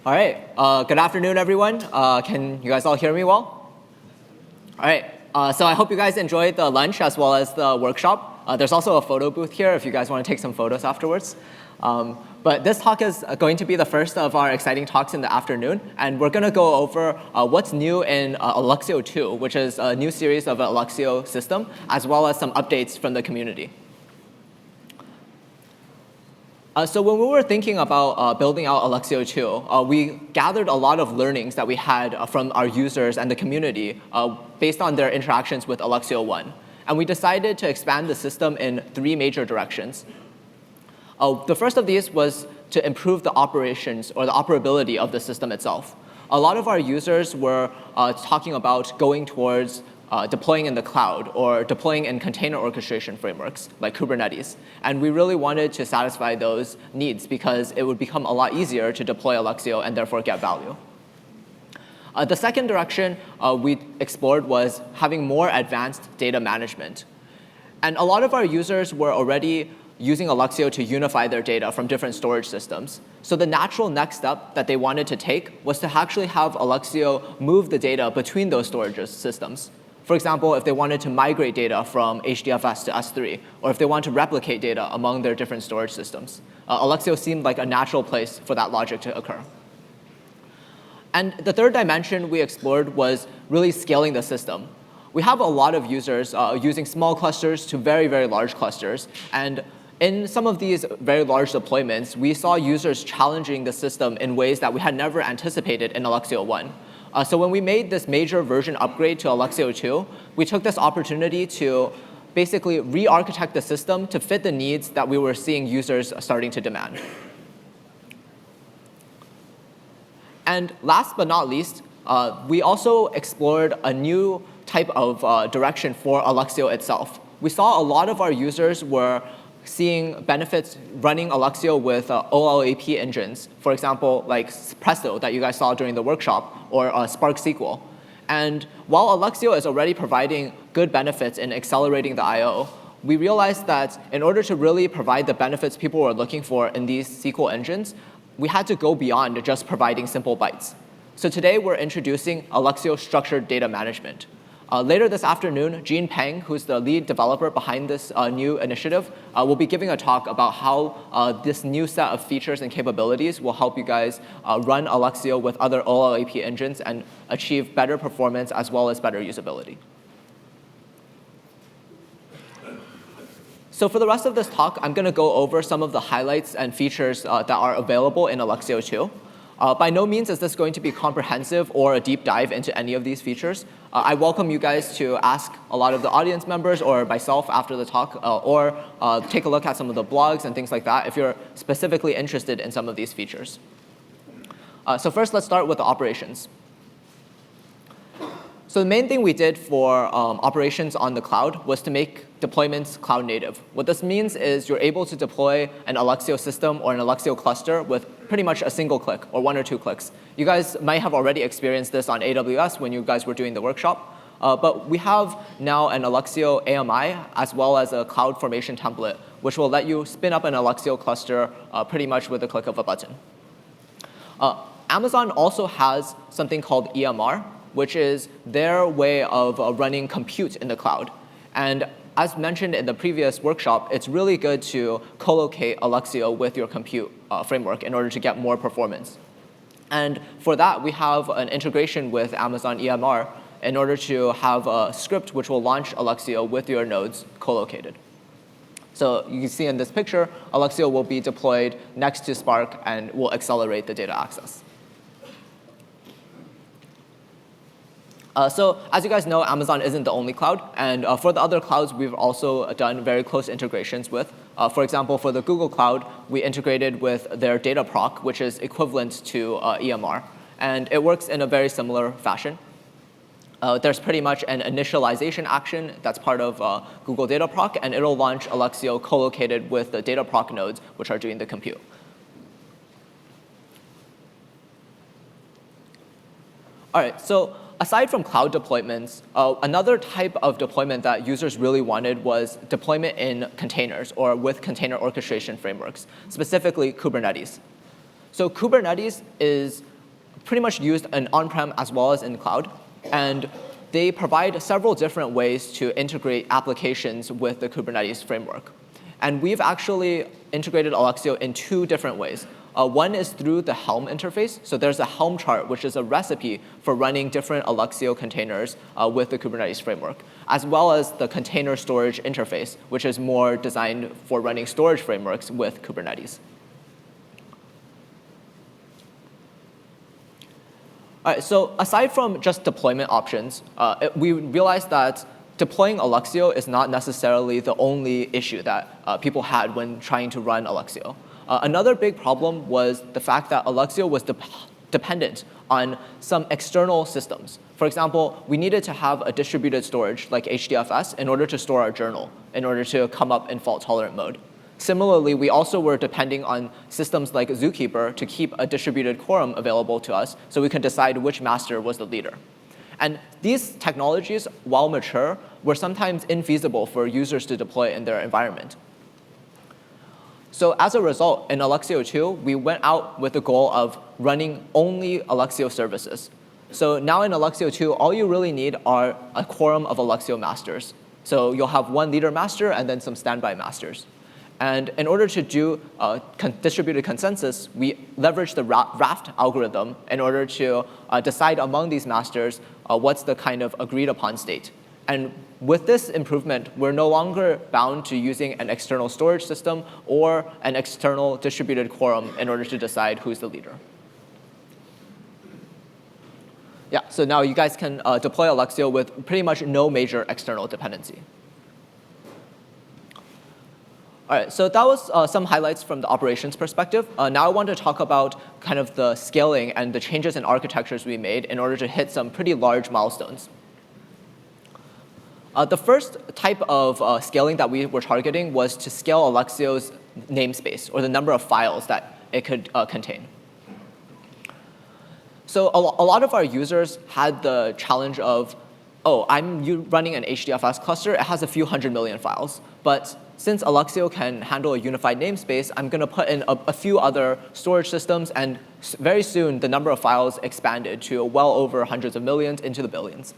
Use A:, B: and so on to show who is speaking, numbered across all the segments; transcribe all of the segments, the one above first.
A: All right, good afternoon, everyone. Can you guys all hear me well? All right, so I hope you guys enjoyed the lunch as well as the workshop. There's also a photo booth here if you guys want to take some photos afterwards. But this talk is going to be the first of our exciting talks in the afternoon, and we're going to go over what's new in Alluxio 2, which is a new series of Alluxio system, as well as some updates from the community. So when we were thinking about building out Alluxio 2, we gathered a lot of learnings that we had from our users and the community based on their interactions with Alluxio 1. And we decided to expand the system in 3 major directions. The first of these was to improve the operations or the operability of the system itself. A lot of our users were talking about going towards deploying in the cloud or deploying in container orchestration frameworks like Kubernetes. And we really wanted to satisfy those needs because it would become a lot easier to deploy Alluxio and therefore get value. The second direction we explored was having more advanced data management. And a lot of our users were already using Alluxio to unify their data from different storage systems. So the natural next step that they wanted to take was to actually have Alluxio move the data between those storage systems. For example, if they wanted to migrate data from HDFS to S3, or if they want to replicate data among their different storage systems, Alluxio seemed like a natural place for that logic to occur. And the third dimension we explored was really scaling the system. We have a lot of users using small clusters to very, very large clusters. And in some of these very large deployments, we saw users challenging the system in ways that we had never anticipated in Alluxio 1. So when we made this major version upgrade to Alluxio 2, we took this opportunity to basically re-architect the system to fit the needs that we were seeing users starting to demand. And last but not least, we also explored a new type of direction for Alluxio itself. We saw a lot of our users were seeing benefits running Alluxio with OLAP engines, for example, like Presto that you guys saw during the workshop, or Spark SQL. And while Alluxio is already providing good benefits in accelerating the I/O, we realized that in order to really provide the benefits people were looking for in these SQL engines, we had to go beyond just providing simple bytes. So today we're introducing Alluxio Structured Data Management. Later this afternoon, Jean Peng, who's the lead developer behind this new initiative, will be giving a talk about how this new set of features and capabilities will help you guys run Alluxio with other OLAP engines and achieve better performance as well as better usability. So for the rest of this talk, I'm going to go over some of the highlights and features that are available in Alluxio 2. By no means is this going to be comprehensive or a deep dive into any of these features. I welcome you guys to ask a lot of the audience members or myself after the talk, or take a look at some of the blogs and things like that if you're specifically interested in some of these features. So first, let's start with the operations. So the main thing we did for operations on the cloud was to make deployments cloud native. What this means is you're able to deploy an Alluxio system or an Alluxio cluster with pretty much a single click or 1 or 2 clicks. You guys might have already experienced this on AWS when you guys were doing the workshop. But we have now an Alluxio AMI as well as a cloud formation template, which will let you spin up an Alluxio cluster pretty much with a click of a button. Amazon also has something called EMR, which is their way of running compute in the cloud. And as mentioned in the previous workshop, it's really good to co-locate Alluxio with your compute framework in order to get more performance. And for that, we have an integration with Amazon EMR in order to have a script which will launch Alluxio with your nodes co-located. So you can see in this picture, Alluxio will be deployed next to Spark and will accelerate the data access. So as you guys know, Amazon isn't the only cloud. And for the other clouds, we've also done very close integrations with. For example, for the Google Cloud, we integrated with their Dataproc, which is equivalent to EMR. And it works in a very similar fashion. There's pretty much an initialization action that's part of Google Dataproc, and it'll launch Alluxio co-located with the Dataproc nodes, which are doing the compute. All right, so aside from cloud deployments, another type of deployment that users really wanted was deployment in containers or with container orchestration frameworks, specifically Kubernetes. So Kubernetes is pretty much used in on-prem as well as in cloud. And they provide several different ways to integrate applications with the Kubernetes framework. And we've actually integrated Alluxio in 2 different ways. One is through the Helm interface. So there's a Helm chart, which is a recipe for running different Alluxio containers with the Kubernetes framework, as well as the container storage interface, which is more designed for running storage frameworks with Kubernetes. All right, so aside from just deployment options, we realized that deploying Alluxio is not necessarily the only issue that people had when trying to run Alluxio. Another big problem was the fact that Alluxio was dependent on some external systems. For example, we needed to have a distributed storage like HDFS in order to store our journal, in order to come up in fault-tolerant mode. Similarly, we also were depending on systems like Zookeeper to keep a distributed quorum available to us so we could decide which master was the leader. And these technologies, while mature, were sometimes infeasible for users to deploy in their environment. So as a result, in Alluxio 2, we went out with the goal of running only Alluxio services. So now in Alluxio 2, all you really need are a quorum of Alluxio masters. So you'll have one leader master and then some standby masters. And in order to do distributed consensus, we leverage the raft algorithm in order to decide among these masters what's the kind of agreed upon state. And with this improvement, we're no longer bound to using an external storage system or an external distributed quorum in order to decide who's the leader. Yeah, so now you guys can deploy Alluxio with pretty much no major external dependency. All right, so that was some highlights from the operations perspective. Now I want to talk about kind of the scaling and the changes in architectures we made in order to hit some pretty large milestones. The first type of scaling that we were targeting was to scale Alluxio's namespace, or the number of files that it could contain. So a lot of our users had the challenge of, oh, I'm running an HDFS cluster. It has a few 100 million files. But since Alluxio can handle a unified namespace, I'm going to put in a few other storage systems. And very soon, the number of files expanded to well over hundreds of millions into the billions.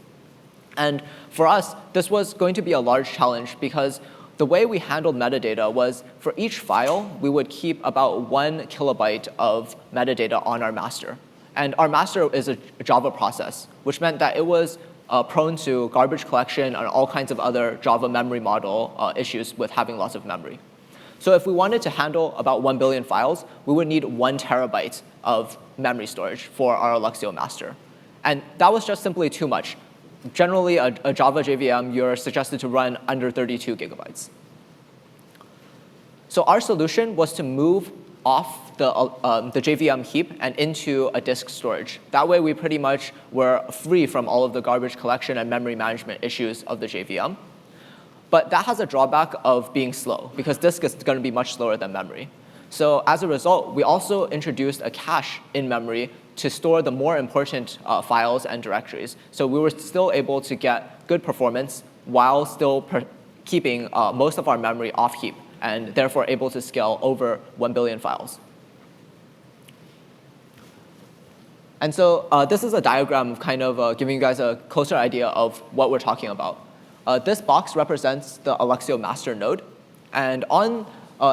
A: And for us, this was going to be a large challenge because the way we handled metadata was for each file, we would keep about 1 kilobyte of metadata on our master. And our master is a Java process, which meant that it was prone to garbage collection and all kinds of other Java memory model issues with having lots of memory. So if we wanted to handle about 1 billion files, we would need 1 terabyte of memory storage for our Alluxio master. And that was just simply too much. Generally, a Java JVM, you're suggested to run under 32 gigabytes. So our solution was to move off the JVM heap and into a disk storage. That way, we pretty much were free from all of the garbage collection and memory management issues of the JVM. But that has a drawback of being slow, because disk is going to be much slower than memory. So as a result, we also introduced a cache in memory to store the more important files and directories. So we were still able to get good performance while still keeping most of our memory off heap, and therefore able to scale over 1 billion files. And so this is a diagram of kind of giving you guys a closer idea of what we're talking about. This box represents the Alluxio master node. And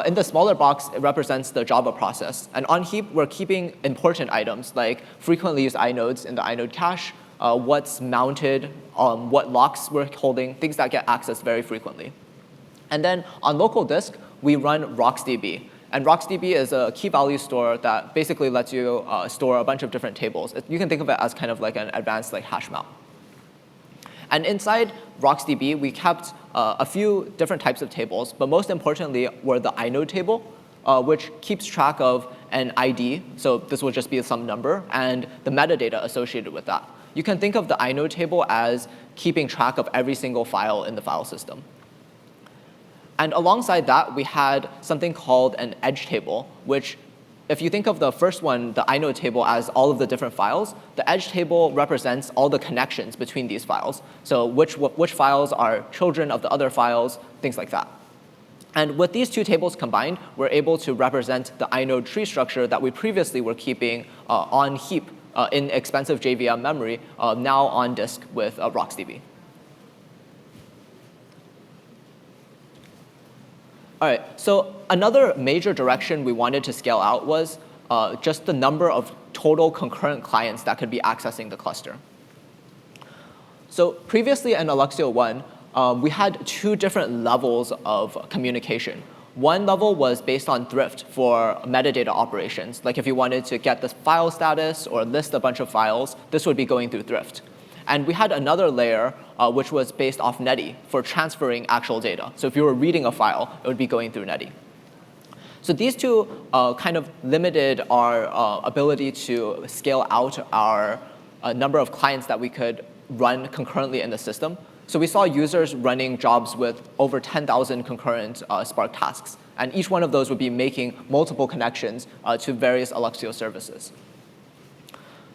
A: in the smaller box, it represents the Java process. And on heap, we're keeping important items like frequently used inodes in the inode cache, what's mounted, what locks we're holding, things that get accessed very frequently. And then on local disk, we run RocksDB. And RocksDB is a key value store that basically lets you store a bunch of different tables. You can think of it as kind of like an advanced hash map. And inside RocksDB, we kept a few different types of tables, but most importantly were the inode table, which keeps track of an ID, so this will just be some number, and the metadata associated with that. You can think of the inode table as keeping track of every single file in the file system. And alongside that, we had something called an edge table, which if you think of the first one, the inode table, as all of the different files, the edge table represents all the connections between these files. So which files are children of the other files, things like that. And with these two tables combined, we're able to represent the inode tree structure that we previously were keeping on heap inexpensive JVM memory, now on disk with RocksDB. All right, so another major direction we wanted to scale out was just the number of total concurrent clients that could be accessing the cluster. So previously in Alluxio 1, we had 2 different levels of communication. One level was based on thrift for metadata operations. Like if you wanted to get the file status or list a bunch of files, this would be going through thrift. And we had another layer which was based off Netty for transferring actual data. So if you were reading a file, it would be going through Netty. So these 2 kind of limited our ability to scale out our number of clients that we could run concurrently in the system. So we saw users running jobs with over 10,000 concurrent Spark tasks. And each one of those would be making multiple connections to various Alluxio services.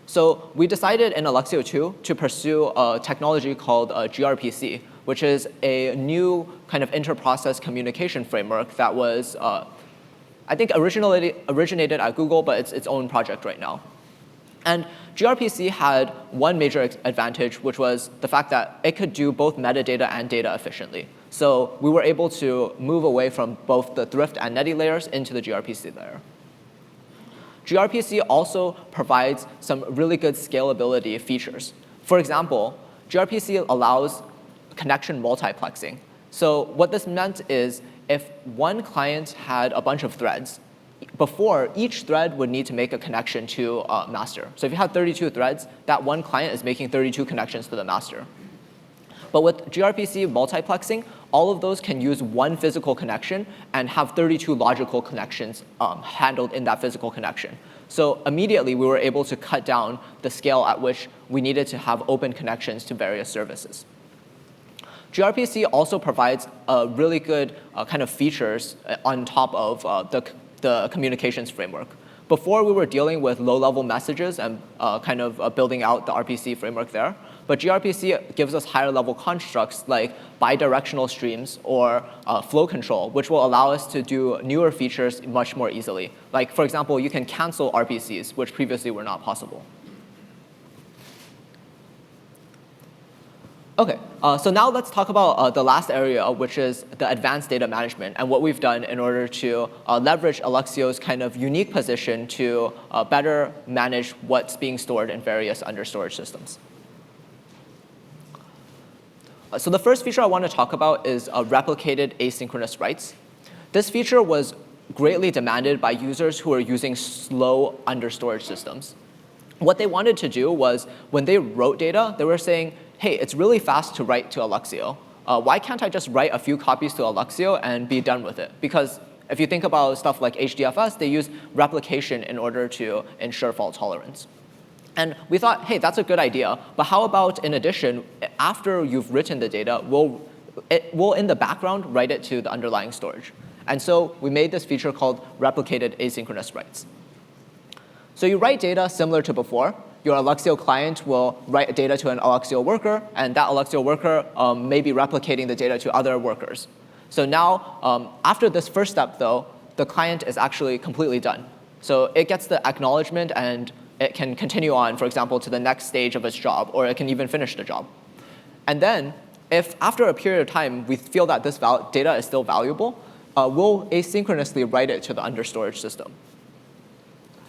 A: So we decided in Alluxio 2 to pursue a technology called gRPC, which is a new kind of inter-process communication framework that was, I think, originated at Google, but it's its own project right now. And gRPC had one major advantage, which was the fact that it could do both metadata and data efficiently. So we were able to move away from both the thrift and Netty layers into the gRPC layer. gRPC also provides some really good scalability features. For example, gRPC allows connection multiplexing. So what this meant is if one client had a bunch of threads, before, each thread would need to make a connection to master. So if you have 32 threads, that one client is making 32 connections to the master. But with gRPC multiplexing, all of those can use one physical connection and have 32 logical connections handled in that physical connection. So immediately, we were able to cut down the scale at which we needed to have open connections to various services. gRPC also provides really good kind of features on top of the communications framework. Before, we were dealing with low-level messages and kind of building out the RPC framework there. But gRPC gives us higher-level constructs like bidirectional streams or flow control, which will allow us to do newer features much more easily. Like, for example, you can cancel RPCs, which previously were not possible. OK, so now let's talk about the last area, which is the advanced data management and what we've done in order to leverage Alluxio's kind of unique position to better manage what's being stored in various understorage systems. So the first feature I want to talk about is replicated asynchronous writes. This feature was greatly demanded by users who are using slow understorage systems. What they wanted to do was when they wrote data, they were saying, hey, it's really fast to write to Alluxio. Why can't I just write a few copies to Alluxio and be done with it? Because if you think about stuff like HDFS, they use replication in order to ensure fault tolerance. And we thought, hey, that's a good idea. But how about, in addition, after you've written the data, we'll in the background, write it to the underlying storage. And so we made this feature called replicated asynchronous writes. So you write data similar to before. Your Alluxio client will write data to an Alluxio worker, and that Alluxio worker may be replicating the data to other workers. So now, after this first step, though, the client is actually completely done. So it gets the acknowledgement, and it can continue on, for example, to the next stage of its job, or it can even finish the job. And then, if after a period of time we feel that this data is still valuable, we'll asynchronously write it to the understorage system.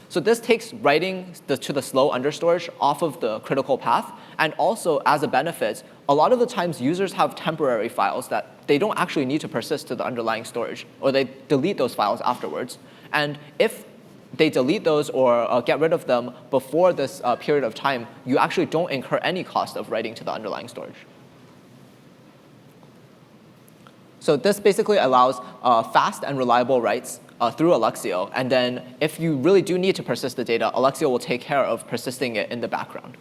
A: So this takes writing to the slow understorage off of the critical path. And also, as a benefit, a lot of the times users have temporary files that they don't actually need to persist to the underlying storage, or they delete those files afterwards. And if they delete those or get rid of them before this period of time, you actually don't incur any cost of writing to the underlying storage. So this basically allows fast and reliable writes through Alluxio. And then if you really do need to persist the data, Alluxio will take care of persisting it in the background.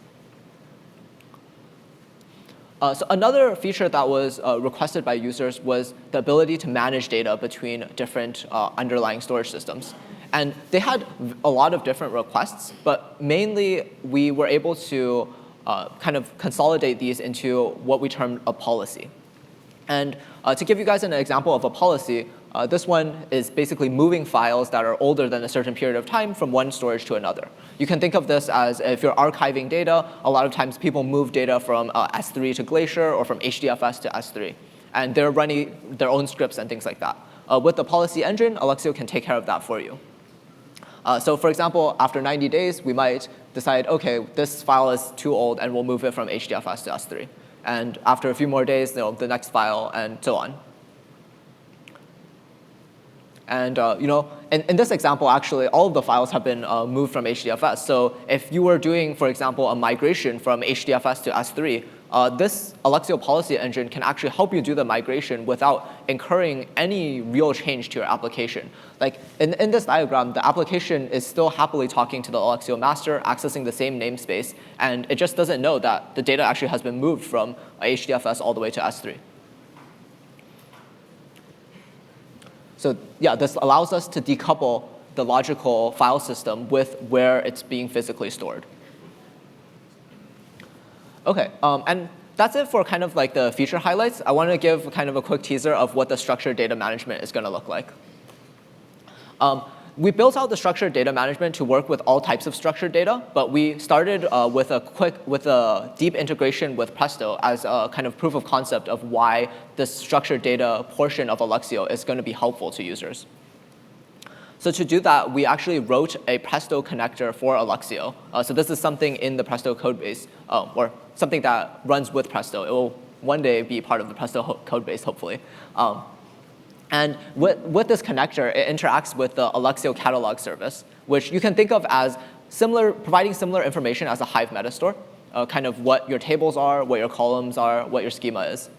A: So another feature that was requested by users was the ability to manage data between different underlying storage systems. And they had a lot of different requests, but mainly we were able to kind of consolidate these into what we termed a policy. And to give you guys an example of a policy, This one is basically moving files that are older than a certain period of time from one storage to another. You can think of this as if you're archiving data, a lot of times people move data from S3 to Glacier or from HDFS to S3. And they're running their own scripts and things like that. With the policy engine, Alluxio can take care of that for you. So for example, after 90 days, we might decide, OK, this file is too old, and we'll move it from HDFS to S3. And after a few more days, the next file, and so on. And in this example, actually, all of the files have been moved from HDFS. So if you were doing, for example, a migration from HDFS to S3, this Alluxio policy engine can actually help you do the migration without incurring any real change to your application. Like in this diagram, the application is still happily talking to the Alluxio master, accessing the same namespace, and it just doesn't know that the data actually has been moved from HDFS all the way to S3. So yeah, this allows us to decouple the logical file system with where it's being physically stored. OK, and that's it for kind of like the feature highlights. I want to give kind of a quick teaser of what the structured data management is going to look like. We built out the structured data management to work with all types of structured data, but we started with a deep integration with Presto as a kind of proof of concept of why this structured data portion of Alluxio is going to be helpful to users. So to do that, we actually wrote a Presto connector for Alluxio. So this is something in the Presto codebase, or something that runs with Presto. It will one day be part of the Presto codebase, hopefully. And with this connector, it interacts with the Alluxio catalog service, which you can think of as providing similar information as a Hive metastore, kind of what your tables are, what your columns are, what your schema is.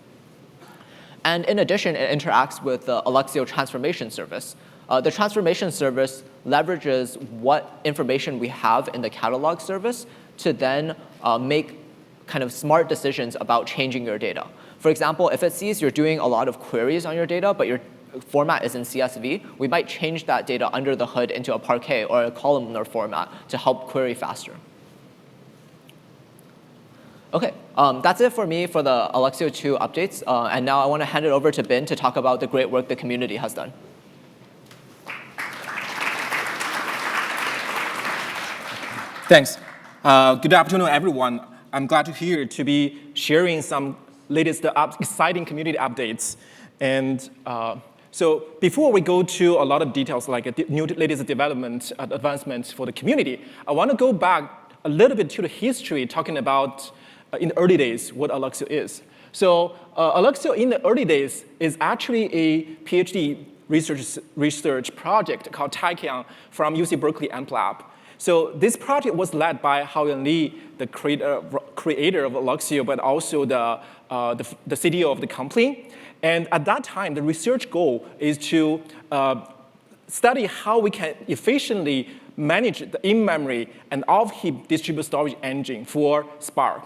A: And in addition, it interacts with the Alluxio transformation service. The transformation service leverages what information we have in the catalog service to then make kind of smart decisions about changing your data. For example, if it sees you're doing a lot of queries on your data, but your format is in CSV, we might change that data under the hood into a Parquet or a columnar format to help query faster. OK, that's it for me for the Alluxio 2 updates. And now I want to hand it over to Bin to talk about the great work the community has done.
B: Thanks. Good afternoon, everyone. I'm glad to be sharing some latest exciting community updates. And so before we go to a lot of details like latest development advancements for the community, I want to go back a little bit to the history, talking about in the early days what Alluxio is. So Alluxio in the early days is actually a PhD research project called Taikyang from UC Berkeley AMP Lab. So this project was led by Haoyuan Li, the creator of Alluxio, but also the CTO of the company. And at that time, the research goal is to study how we can efficiently manage the in-memory and off-heap distributed storage engine for Spark.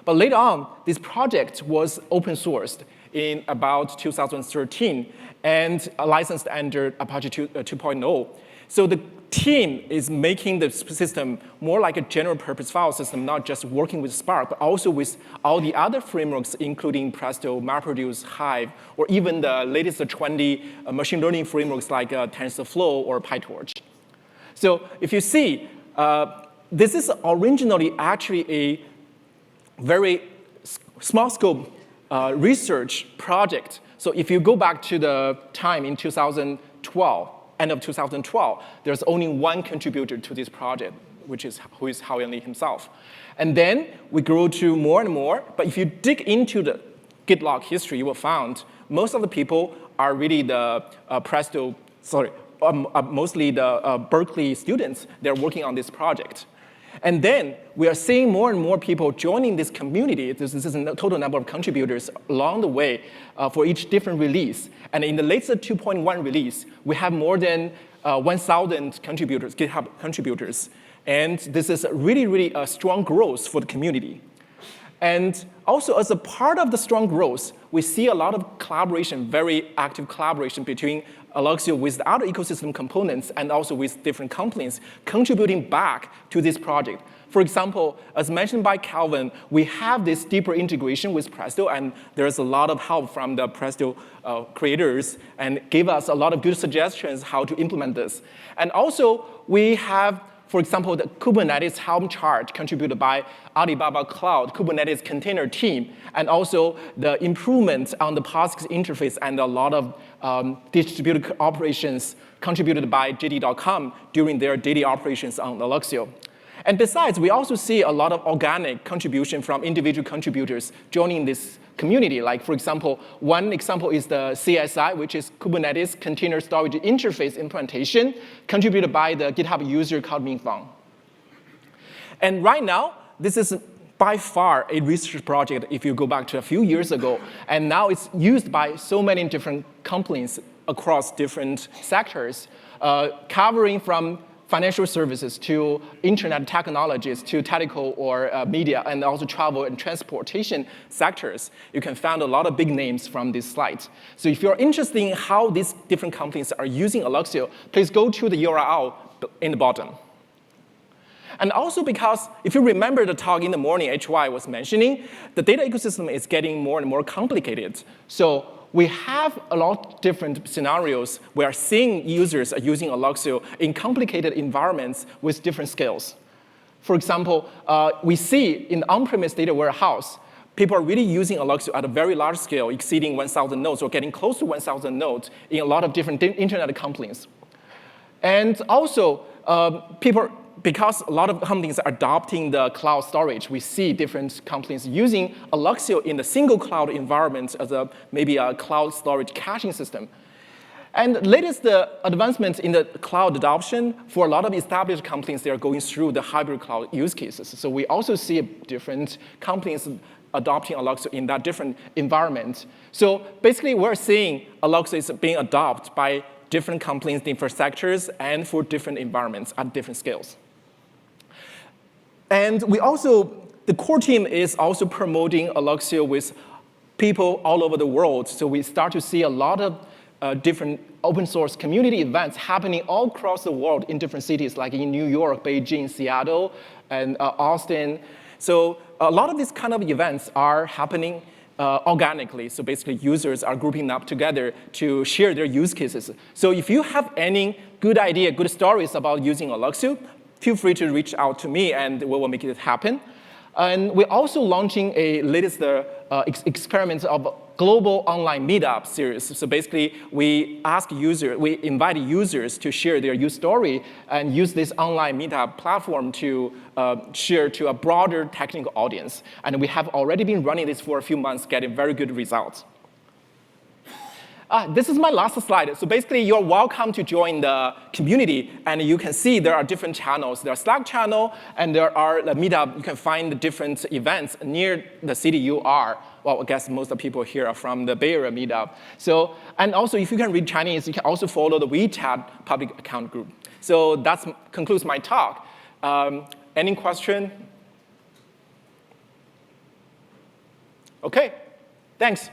B: But later on, this project was open sourced in about 2013 and licensed under Apache 2.0. So the team is making the system more like a general purpose file system, not just working with Spark, but also with all the other frameworks, including Presto, MapReduce, Hive, or even the latest trendy machine learning frameworks like TensorFlow or PyTorch. So if you see, this is originally actually a very small scope research project. So if you go back to the time in 2012, end of 2012, there's only one contributor to this project, who is Haoyuan Li himself. And then we grew to more and more. But if you dig into the GitLog history, you will find most of the people are really the mostly the Berkeley students. They're working on this project. And then we are seeing more and more people joining this community. This is a total number of contributors along the way for each different release. And in the latest 2.1 release, we have more than 1,000 contributors, GitHub contributors. And this is really, really a strong growth for the community. And also, as a part of the strong growth, we see a lot of collaboration, very active collaboration between Alluxio with the other ecosystem components and also with different companies contributing back to this project. For example, as mentioned by Calvin, we have this deeper integration with Presto, and there's a lot of help from the Presto creators and gave us a lot of good suggestions how to implement this. And also, we have, for example, the Kubernetes Helm chart contributed by Alibaba Cloud Kubernetes container team, and also the improvement on the POSIX interface and a lot of distributed operations contributed by JD.com during their daily operations on Alluxio. And besides, we also see a lot of organic contribution from individual contributors joining this community. Like, for example, one example is the CSI, which is Kubernetes Container Storage Interface Implementation, contributed by the GitHub user called Mingfang. And right now, this is by far a research project if you go back to a few years ago. And now it's used by so many different companies across different sectors, covering from financial services to internet technologies to telco or media, and also travel and transportation sectors. You can find a lot of big names from this slide. So if you're interested in how these different companies are using Alluxio, please go to the URL in the bottom. And also because if you remember the talk in the morning, HY was mentioning, the data ecosystem is getting more and more complicated. So we have a lot of different scenarios where seeing users are using Alluxio in complicated environments with different scales. For example, we see in the on-premise data warehouse, people are really using Alluxio at a very large scale, exceeding 1,000 nodes or getting close to 1,000 nodes in a lot of different internet companies. And also, because a lot of companies are adopting the cloud storage, we see different companies using Alluxio in the single cloud environment as maybe a cloud storage caching system. And latest advancements in the cloud adoption, for a lot of established companies, they are going through the hybrid cloud use cases. So we also see different companies adopting Alluxio in that different environment. So basically, we're seeing Alluxio is being adopted by different companies, different sectors, and for different environments at different scales. And we also, the core team is also promoting Alluxio with people all over the world. So we start to see a lot of different open source community events happening all across the world in different cities, like in New York, Beijing, Seattle, and Austin. So a lot of these kind of events are happening organically. So basically, users are grouping up together to share their use cases. So if you have any good idea, good stories about using Alluxio, feel free to reach out to me, and we will make it happen. And we're also launching a latest experiment of global online meetup series. So basically, we invite users to share their use story and use this online meetup platform to share to a broader technical audience. And we have already been running this for a few months, getting very good results. This is my last slide. So basically, you're welcome to join the community. And you can see there are different channels. There are Slack channel, and there are the meetup. You can find the different events near the city you are. Well, I guess most of the people here are from the Bay Area meetup. So, and also, if you can read Chinese, you can also follow the WeChat public account group. So that concludes my talk. Any question? OK, thanks.